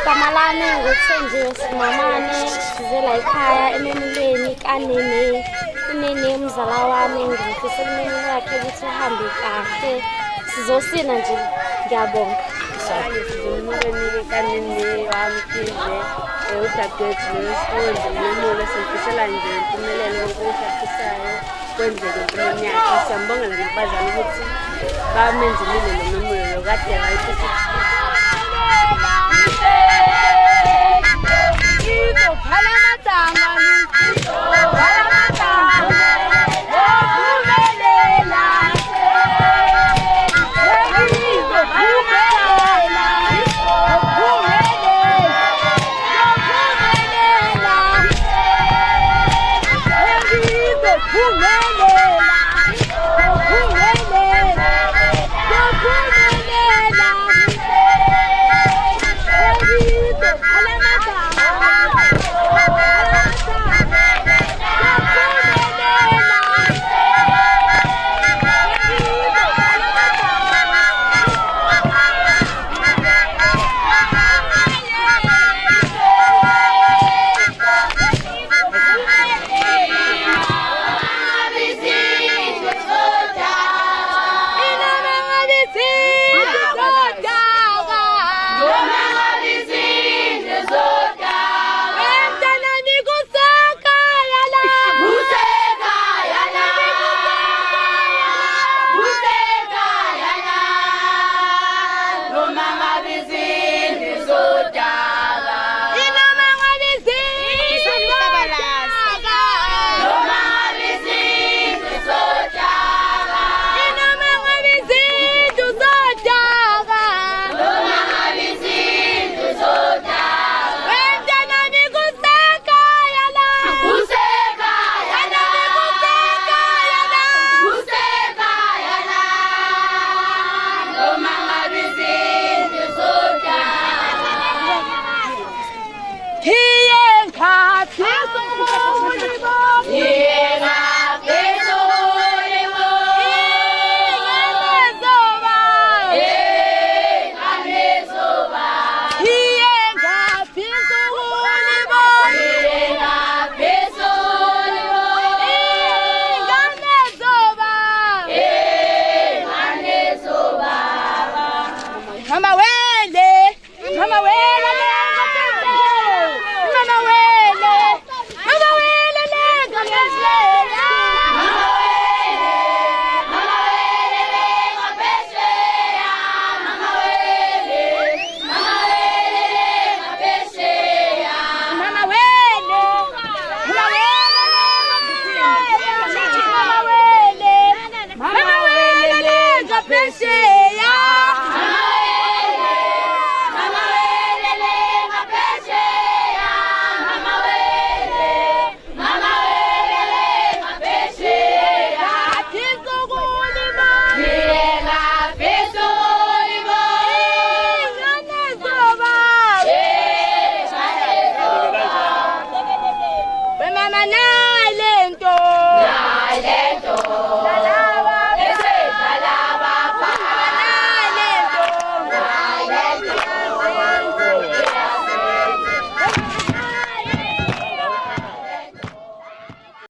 Kamalane ngothenjiwe simamane sizela ekhaya ememulweni kanene unene umzala wami ngifisa umnene wakhe ukuthi uhambe kahle sizosina nje ngiyabonga sizomulweni kanene wamkhize udadewethu lesiwenze Umemulo simfisela nje impumelelo konke afisayo kwenzeke empilweni yakhe siyambongela nabazali ukuthi bamenzile lo Umemulo lo kade ayifisa Mama wele,